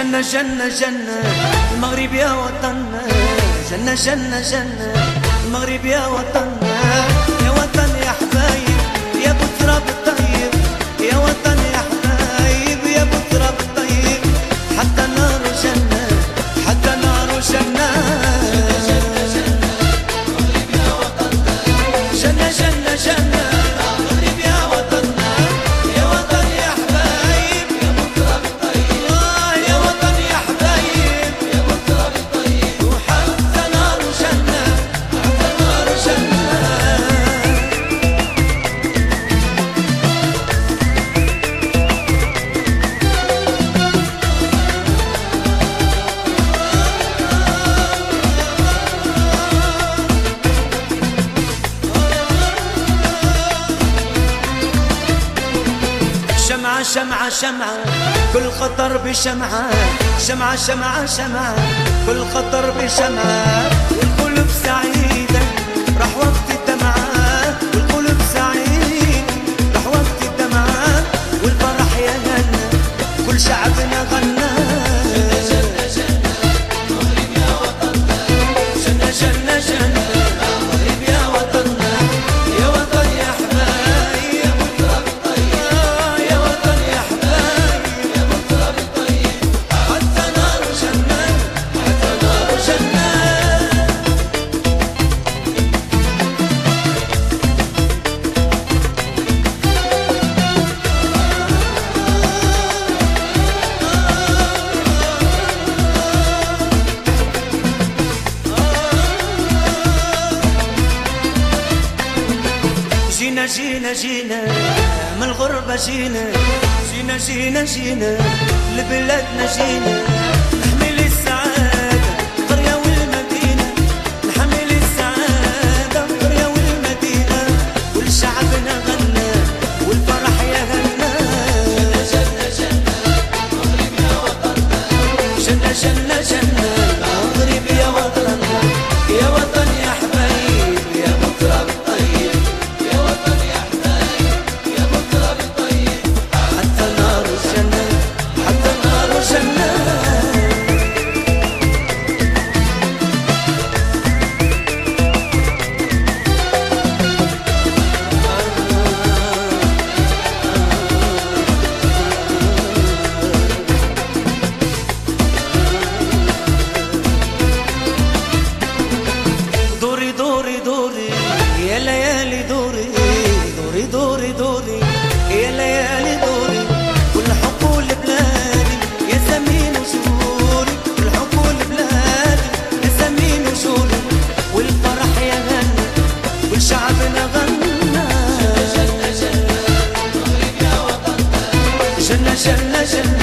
جنة جنة جنة المغرب يا وطننا، جنة جنة جنة المغرب يا وطننا، يا وطن يا حبايب يا ابو تراب الطيب، يا وطن يا حبايب يا ابو تراب الطيب، حتى نار جنة حتى نار جنة، جنة جنة جنة المغرب يا وطننا، يا وطن يا حبايب يا ابو تراب الطيب، يا وطن يا حبايب يا ابو تراب الطيب، وحتى نار جنة حتى نار جنة. شمعة شمعة شمعة كل خطر بشمعة، شمعة شمعة شمعة كل خطر بشمعة، والقلوب سعيدة راح وقت الدمعة، والقلوب سعيد راح وقت الدمعة، والفرح يا هنا كل شعبنا غنى، جنة جنة المغرب يا وطننا، جنة جنة جنة المغرب يا وطننا، يا وطن يا حبايب يا ابو تراب الطيب، يا وطن يا حبايب يا ابو تراب الطيب، حتى نار جنة حتى نار جنة. جينا جينا جينا من الغربة جينا، جينا جينا جينا لبلادنا جينا، نحمل السعادة قرية والمدينة، نحمل السعادة قرية والمدينة، والشعبنا غنى والفرح يا هنا، جنة جنة المغرب يا وطننا، جنة جنة جنة المغرب يا وطننا، يا وطن يا حبايب يا ابو تراب الطيب، يا وطن يا حبايب يا ابو تراب الطيب، حتى نار الجنة حتى نار الجنة. دوري دوري دوري يا ليالي دوري، دوري دوري دوري يا ليالي دوري، كل حقول بلادي يا سمين وشهوري، كل حقول بلادي يا سمين وشهوري، والفرح يا غنى والشعبنا غنى، جنة جنة المغرب يا وطننا، جنة جنة جنة